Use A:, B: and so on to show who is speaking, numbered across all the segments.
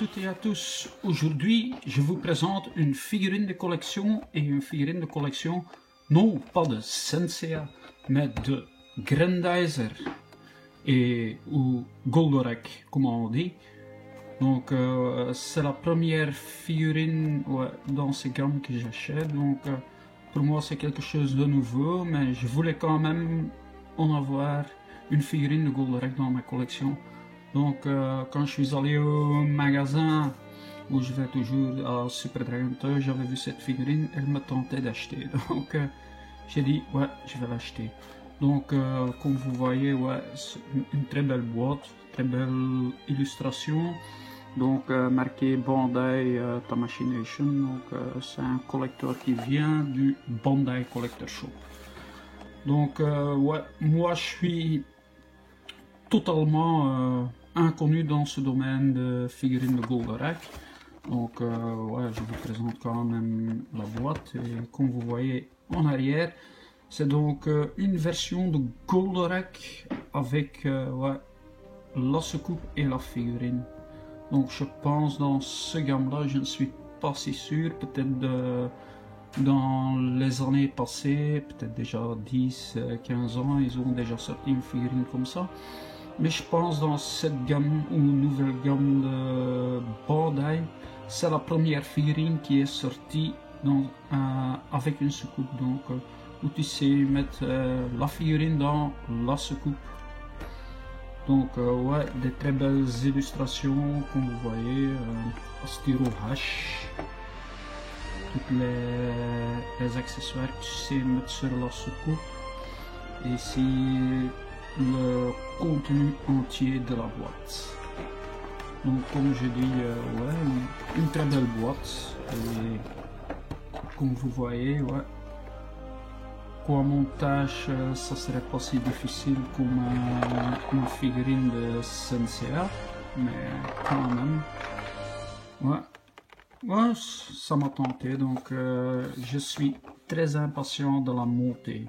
A: toutes et à tous. Aujourd'hui, je vous présente une figurine de collection et une figurine de collection non pas de Sensea, mais de Grendizer ou Goldorak, comme on dit. Donc, c'est la première figurine dans ces gammes que j'achète. Donc, pour moi, c'est quelque chose de nouveau, mais je voulais quand même en avoir une figurine de Goldorak dans ma collection. Donc, quand je suis allé au magasin où je vais toujours à Super Dragon Toys, j'avais vu cette figurine, elle me tentait d'acheter. Donc, j'ai dit, ouais, je vais l'acheter. Donc, comme vous voyez, ouais, c'est une très belle boîte, très belle illustration. Donc, marqué Bandai Tamashii Nation. Donc, c'est un collector qui vient du Bandai Collector Shop. Donc, ouais, moi, je suis totalement inconnu dans ce domaine de figurines de Goldorak. Donc, ouais, je vous présente quand même la boîte. Et comme vous voyez en arrière, c'est donc une version de Goldorak avec ouais, la soucoupe et la figurine. Donc, je pense dans ce gamme-là, je ne suis pas si sûr. Peut-être dans les années passées, peut-être déjà 10-15 ans, ils ont déjà sorti une figurine comme ça. Mais je pense dans cette gamme ou nouvelle gamme de Bandai, c'est la première figurine qui est sortie avec une soucoupe. Donc, où tu sais mettre la figurine dans la soucoupe. Donc, ouais, des très belles illustrations, comme vous voyez, stylo H. Tous les accessoires que tu sais mettre sur la soucoupe. Et ici, le contenu entier de la boîte. Donc, comme je dis, ouais, une très belle boîte. Et comme vous voyez, ouais, pour un montage, ça serait pas si difficile comme une figurine de Sensea, mais quand même, ouais, ouais, ça m'a tenté. Donc, je suis très impatient de la monter.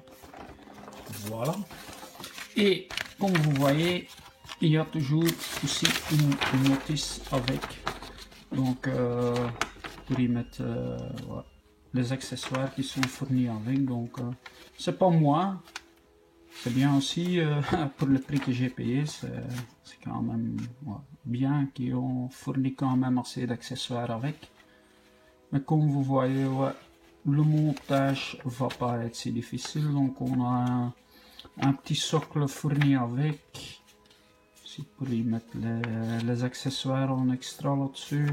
A: Voilà. Et comme vous voyez, il y a toujours aussi une notice avec, donc pour y mettre ouais, les accessoires qui sont fournis avec. Donc c'est pas moi, c'est bien aussi pour le prix que j'ai payé, c'est quand même ouais, bien qu'ils ont fourni quand même assez d'accessoires avec. Mais comme vous voyez, ouais, le montage va pas être si difficile. Donc on a un petit socle fourni avec, si pour y mettre les accessoires en extra là-dessus,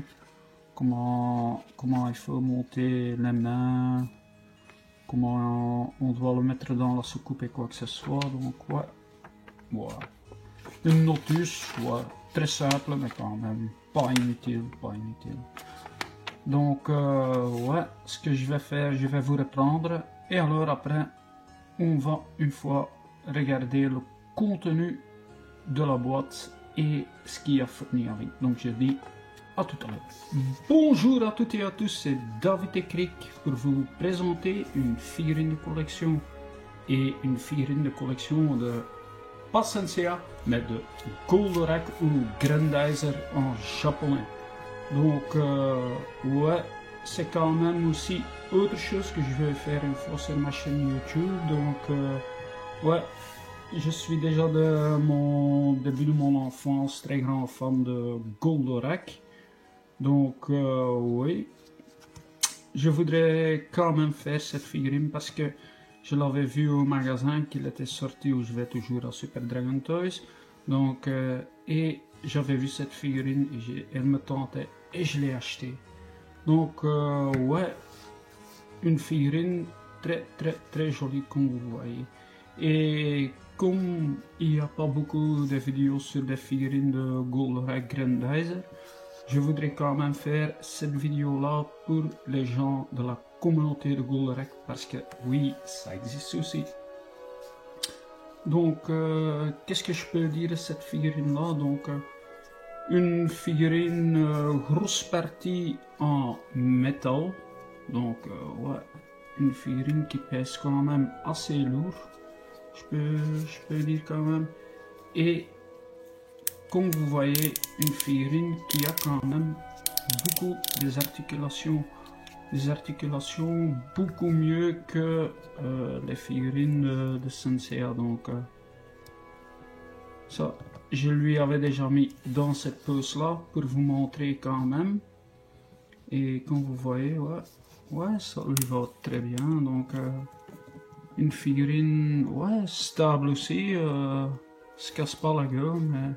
A: comment il faut monter les mains, comment on doit le mettre dans la soucoupe et quoi que ce soit. Donc ouais, voilà. Une notice, ouais, très simple mais quand même pas inutile, Donc ouais, ce que je vais faire, je vais vous reprendre et alors après on va une fois regarder le contenu de la boîte et ce qu'il y a fourni avec. Donc je dis à tout à l'heure. Bonjour à toutes et à tous, c'est David Ekrik pour vous présenter une figurine de collection et une figurine de collection de pas Sensea mais de Goldorak ou Grendizer en japonais. Donc ouais, c'est quand même aussi autre chose que je vais faire une fois sur ma chaîne YouTube. Donc ouais, je suis déjà de mon début de mon enfance très grand fan de Goldorak. Donc oui, je voudrais quand même faire cette figurine parce que je l'avais vu au magasin qu'il était sorti où je vais toujours à Super Dragon Toys. Donc et j'avais vu cette figurine et elle me tentait et je l'ai achetée. Donc ouais, une figurine très jolie comme vous voyez. Et comme il n'y a pas beaucoup de vidéos sur des figurines de Goldorak Grendizer, je voudrais quand même faire cette vidéo là pour les gens de la communauté de Goldorak parce que oui, ça existe aussi. Donc qu'est-ce que je peux dire de cette figurine là? Donc une figurine grosse partie en métal. Donc ouais, une figurine qui pèse quand même assez lourd, je peux dire quand même. Et comme vous voyez, une figurine qui a quand même beaucoup des articulations beaucoup mieux que les figurines de Senseiya. Donc ça, je lui avais déjà mis dans cette pose là pour vous montrer quand même. Et comme vous voyez, ouais, ça lui va très bien. Donc une figurine, ouais, stable aussi, se casse pas la gueule, mais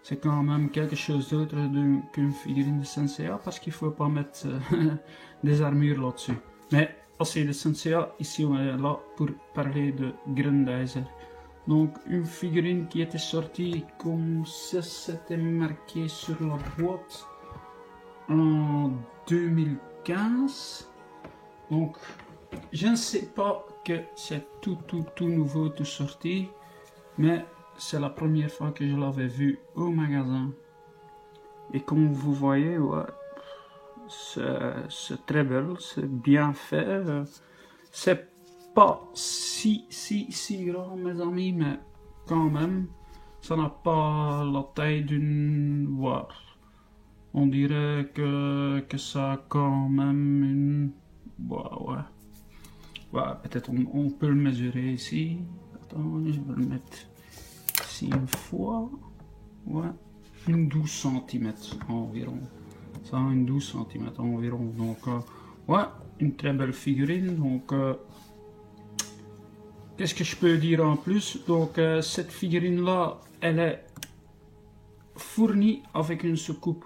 A: c'est quand même quelque chose d'autre qu'une figurine de Senseiya parce qu'il faut pas mettre des armures là-dessus. Mais assez de Senseiya, ici on est là pour parler de Grendizer. Donc une figurine qui était sortie comme ça c'était marqué sur la boîte en 2015. Donc je ne sais pas que c'est tout nouveau, tout sorti, mais c'est la première fois que je l'avais vu au magasin. Et comme vous voyez, ouais, c'est très belle, c'est bien fait. C'est pas si grand, mes amis, mais quand même, ça n'a pas la taille d'une... Ouais, on dirait que ça a quand même une... Ouais, peut-être on peut le mesurer ici. Attends, je vais le mettre ici une fois. Ouais, une 12 cm environ. Ça a une 12 cm environ. Donc, ouais, une très belle figurine. Donc, qu'est-ce que je peux dire en plus? Donc, cette figurine-là, elle est fournie avec une soucoupe.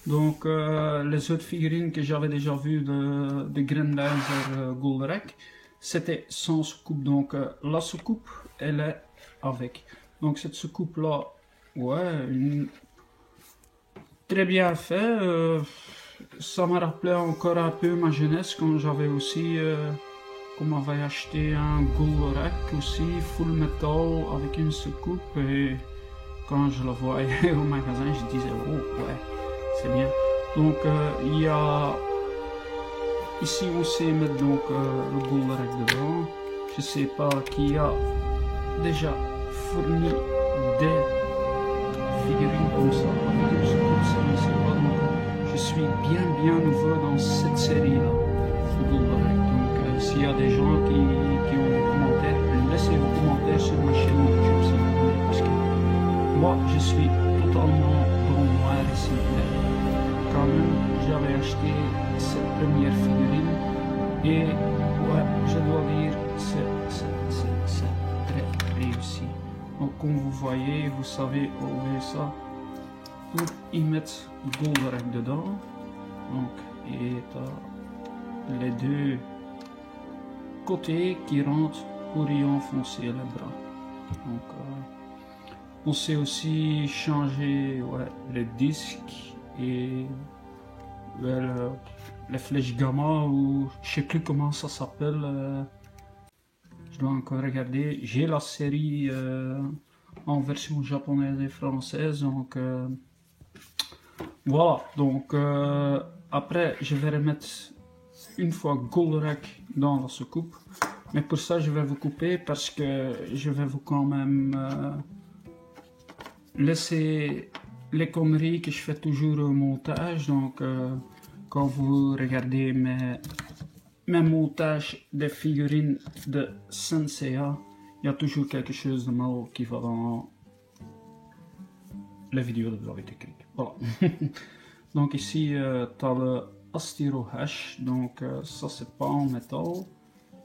A: Donc, les autres figurines que j'avais déjà vues de Grendizer Goldorak, c'était sans soucoupe. Donc, la soucoupe, elle est avec. Donc, cette soucoupe-là, ouais, très bien fait. Ça m'a rappelé encore un peu ma jeunesse quand j'avais aussi, qu'on m'avait acheté un Goldorak aussi, full metal avec une soucoupe. Et quand je la voyais au magasin, je disais, oh ouais, c'est bien. Donc il y a ici on sait mettre donc le Goldorak dedans. Je sais pas qui a déjà fourni des figurines comme ça avec une soucoupe, je ne sais pas. Donc je suis bien nouveau dans cette série là de Goldorak. Donc s'il y a des gens qui ont des commentaires, laissez vos commentaires sur ma chaîne YouTube s'il vous plaît, parce que moi je suis totalement dans le noir ici. Quand même, j'avais acheté cette première figurine et ouais, je dois dire, c'est très réussi. Donc comme vous voyez, vous savez enlever ça pour y mettre Goldorak dedans. Donc, et t'as les deux côtés qui rentrent pour y enfoncer les bras. Donc, on sait aussi changer les disques et les flèches gamma, ou je sais plus comment ça s'appelle. Je dois encore regarder. J'ai la série en version japonaise et française, donc voilà. Donc après je vais remettre une fois Goldorak dans la soucoupe, mais pour ça je vais vous couper parce que je vais vous quand même laisser les conneries que je fais toujours au montage. Donc quand vous regardez mes montages des figurines de Senseiya, il y a toujours quelque chose de mal qui va dans les vidéos de Gravity Creek. Voilà. Donc ici tu as le Astiro Hash, donc ça c'est pas en métal,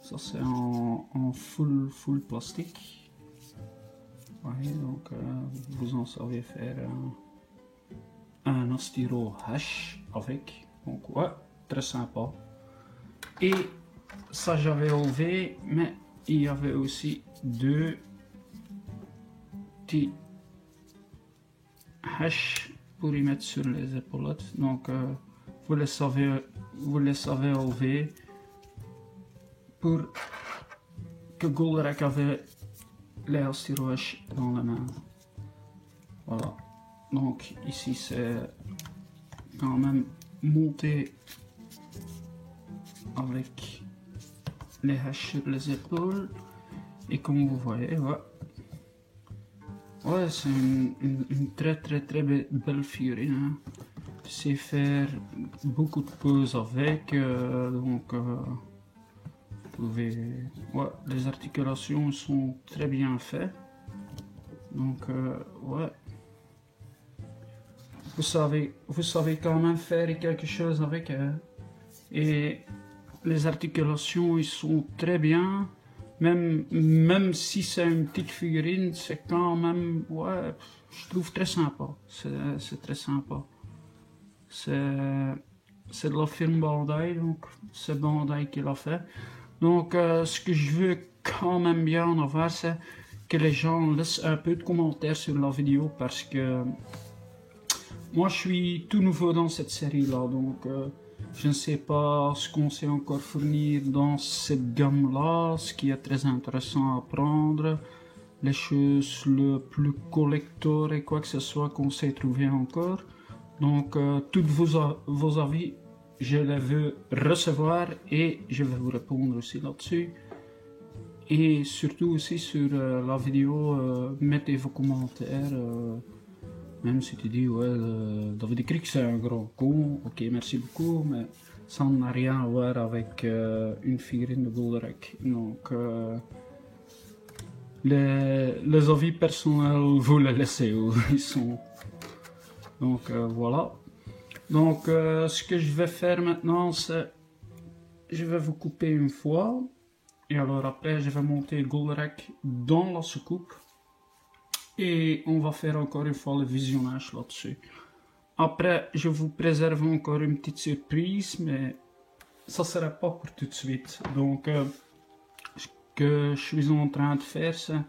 A: ça c'est en full plastique. Ouais, donc vous en savez faire un Astiro Hash avec, donc ouais, très sympa. Et ça j'avais enlevé, mais il y avait aussi deux petits haches pour y mettre sur les épaulettes. Donc vous les savez enlever pour que Goldorak avait les Astiro Hash dans la main. Voilà. Donc ici c'est quand même monté avec les haches sur les épaules, et comme vous voyez, ouais, Ouais, c'est une très belle figurine, hein. Tu sais faire beaucoup de poses avec, donc vous pouvez... Ouais, les articulations sont très bien faites. Donc ouais, vous savez quand même faire quelque chose avec, hein. Et les articulations ils sont très bien. Même si c'est une petite figurine, c'est quand même, ouais, je trouve très sympa. C'est très sympa. C'est de la firme Bandai, donc c'est Bandai qui l'a fait. Donc ce que je veux quand même bien en avoir, c'est que les gens laissent un peu de commentaires sur la vidéo parce que moi je suis tout nouveau dans cette série là, donc je ne sais pas ce qu'on sait encore fournir dans cette gamme là, ce qui est très intéressant à apprendre, les choses le plus collector et quoi que ce soit qu'on sait trouver encore. Donc tous vos avis, je les veux recevoir et je vais vous répondre aussi là-dessus. Et surtout aussi sur la vidéo, mettez vos commentaires. Même si tu dis, ouais, David Crick c'est un grand con, ok, merci beaucoup, mais ça n'a rien à voir avec une figurine de Goldorak. Donc, les avis personnels, vous les laissez où ils sont. Donc, voilà. Donc, ce que je vais faire maintenant, c'est je vais vous couper une fois. Et alors après, je vais monter Goldorak dans la soucoupe. Et on va faire encore une fois le visionnage là-dessus. Après, je vous préserve encore une petite surprise, mais ça ne sera pas pour tout de suite. Donc, ce que je suis en train de faire, c'est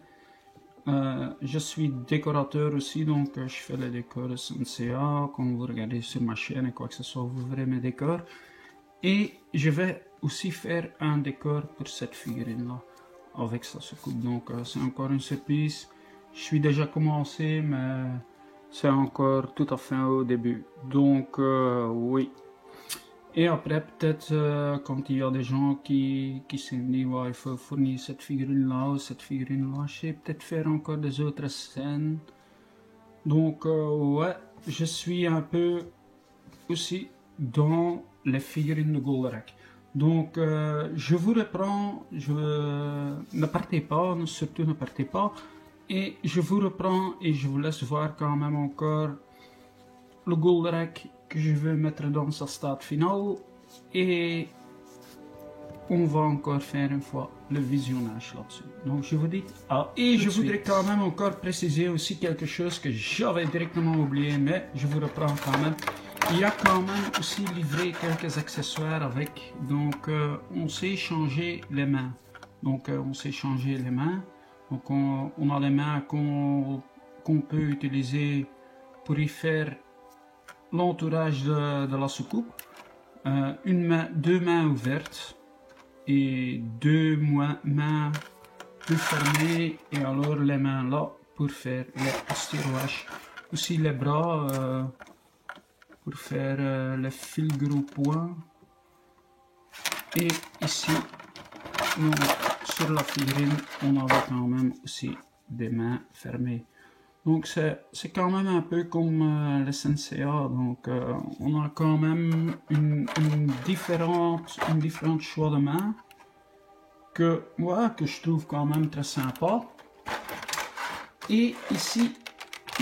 A: je suis décorateur aussi, donc je fais les décors de SNCA. Quand vous regardez sur ma chaîne et quoi que ce soit, vous verrez mes décors. Et je vais aussi faire un décor pour cette figurine-là, avec sa soucoupe. Donc, c'est encore une surprise. Je suis déjà commencé, mais c'est encore tout à fait au début. Donc, oui. Et après, peut-être, quand il y a des gens qui se disent, ouais, il faut fournir cette figurine-là ou cette figurine-là, je sais peut-être faire encore des autres scènes. Donc, ouais, je suis un peu aussi dans les figurines de Goldorak. Donc, je vous reprends, ne partez pas, surtout ne partez pas. Et je vous reprends et je vous laisse voir quand même encore le Goldorak que je vais mettre dans sa stade finale. Et on va encore faire une fois le visionnage là-dessus. Donc je vous dis et je voudrais quand même encore préciser aussi quelque chose que j'avais directement oublié, mais je vous reprends quand même. Il y a quand même aussi livré quelques accessoires avec. Donc on sait changer les mains. Donc on sait changer les mains. Donc on a les mains qu'on peut utiliser pour y faire l'entourage de la soucoupe. Deux mains ouvertes et deux mains plus fermées, et alors les mains là pour faire les stirouages. Aussi les bras pour faire les fils gros points. Et ici, donc, sur la figurine, on avait quand même aussi des mains fermées. Donc c'est quand même un peu comme les SNCA, donc on a quand même une différente choix de main que je trouve quand même très sympa. Et ici,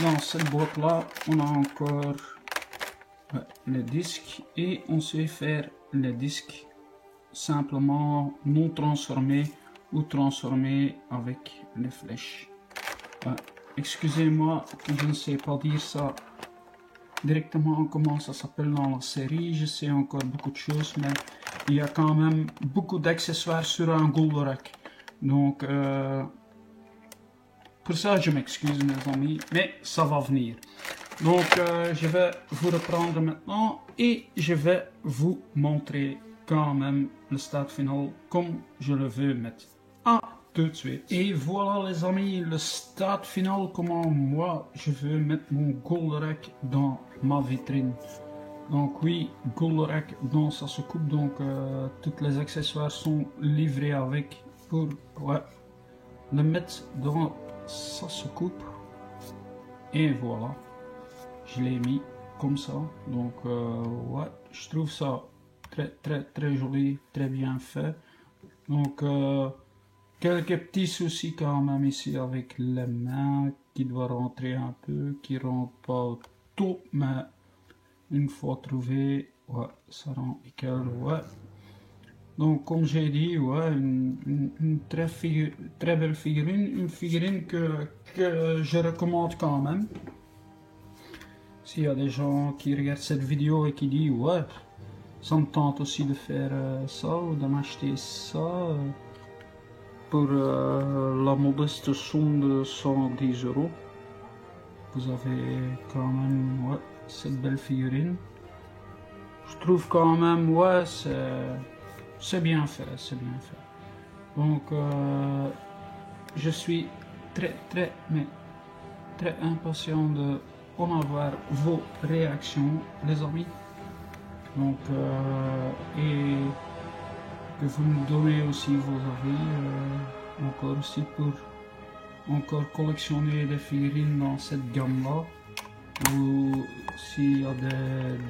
A: dans cette boîte là, on a encore les disques, et on sait faire les disques simplement non transformés ou transformés avec les flèches. Excusez-moi, je ne sais pas dire ça directement comment ça s'appelle dans la série. Je sais encore beaucoup de choses, mais il y a quand même beaucoup d'accessoires sur un Goldorak. Donc, pour ça, je m'excuse mes amis, mais ça va venir. Donc, je vais vous reprendre maintenant et je vais vous montrer quand même le stade final comme je le veux mettre. Tout de suite. Et voilà les amis, le stade final, comment moi je veux mettre mon Goldorak dans ma vitrine. Donc oui, Goldorak dans sa soucoupe, donc tous les accessoires sont livrés avec pour le mettre dans sa soucoupe. Et voilà, je l'ai mis comme ça. Donc ouais, je trouve ça très joli, très bien fait. Donc quelques petits soucis quand même ici avec les mains qui doivent rentrer un peu, qui rentrent pas tout, mais une fois trouvé, ouais, ça rend nickel, ouais. Donc comme j'ai dit, ouais, une très belle figurine, une figurine que je recommande quand même. S'il y a des gens qui regardent cette vidéo et qui disent ouais, ça me tente aussi de faire ça ou de m'acheter ça pour la modeste somme de 110 €. Vous avez quand même ouais, cette belle figurine. Je trouve quand même ouais, c'est bien fait, c'est bien fait. Donc je suis très impatient de en avoir vos réactions, les amis. Donc et que vous me donnez aussi vos avis encore aussi pour encore collectionner des figurines dans cette gamme là, ou s'il y a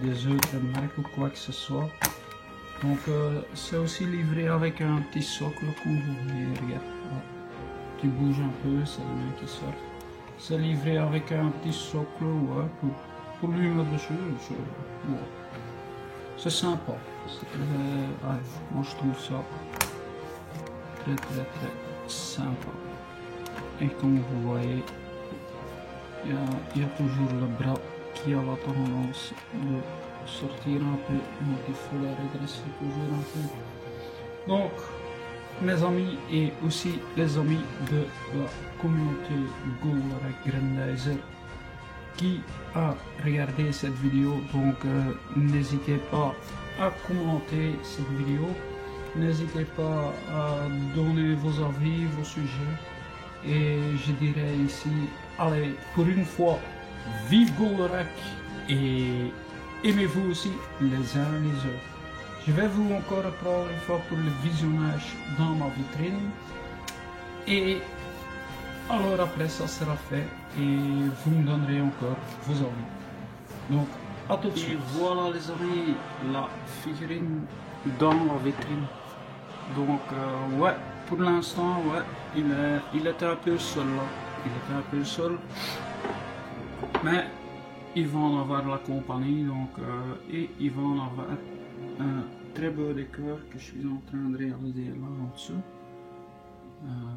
A: des autres marques ou quoi que ce soit. Donc c'est aussi livré avec un petit socle comme vous voyez, regarde, ouais. Qui bouge un peu, c'est les mains qui sortent. C'est livré avec un petit socle, ouais, pour lui mettre dessus, ouais. C'est sympa, ouais, moi je trouve ça très sympa. Et comme vous voyez, il y a toujours le bras qui a la tendance de sortir un peu, donc il faut la redresser toujours un peu. Donc mes amis et aussi les amis de la communauté Goldrake Grendizer qui a regardé cette vidéo, donc n'hésitez pas à commenter cette vidéo, n'hésitez pas à donner vos avis, vos sujets, et je dirais ici, allez, pour une fois, vive Goldrake et aimez-vous aussi les uns les autres. Je vais vous encore reprendre une fois pour le visionnage dans ma vitrine, et alors après ça sera fait et vous me donnerez encore vos avis. Donc à tout de suite. Et voilà les amis, la figurine dans la vitrine. Donc ouais, pour l'instant ouais, il était un peu seul là. Il était un peu seul. Mais il va en avoir la compagnie, donc et il va en avoir un très beau décor que je suis en train de réaliser là en dessous.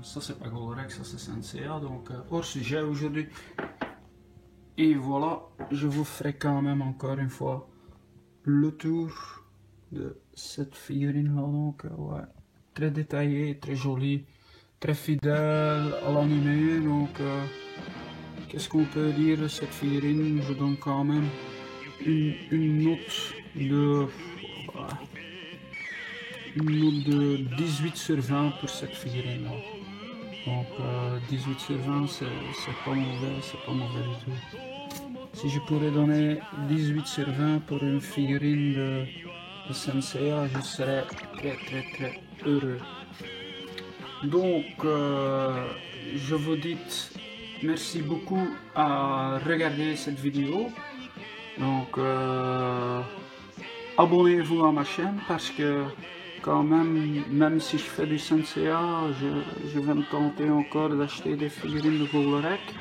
A: Ça c'est pas Goldrake, ça c'est Senseiya, donc hors sujet aujourd'hui. Et voilà, je vous ferai quand même encore une fois le tour de cette figurine là, donc ouais, très détaillé, très joli, très fidèle à l'animé, donc qu'est-ce qu'on peut dire de cette figurine? Je donne quand même une note de... Une note de 18 sur 20 pour cette figurine là. Donc 18 sur 20 c'est pas mauvais, c'est pas mauvais du tout. Si je pourrais donner 18 sur 20 pour une figurine de Senseiya, je serais très heureux. Donc je vous dis merci beaucoup à regarder cette vidéo. Donc abonnez-vous à ma chaîne parce que quand même si je fais du Senseiya, je vais me tenter encore d'acheter des figurines de Goldrake.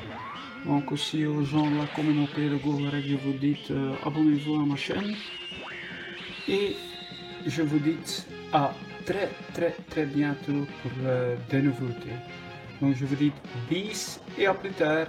A: Donc aussi aux gens de la communauté de Goldrake, je vous dis abonnez-vous à ma chaîne. Et je vous dis à très bientôt pour des nouveautés. Donc je vous dis bis et à plus tard.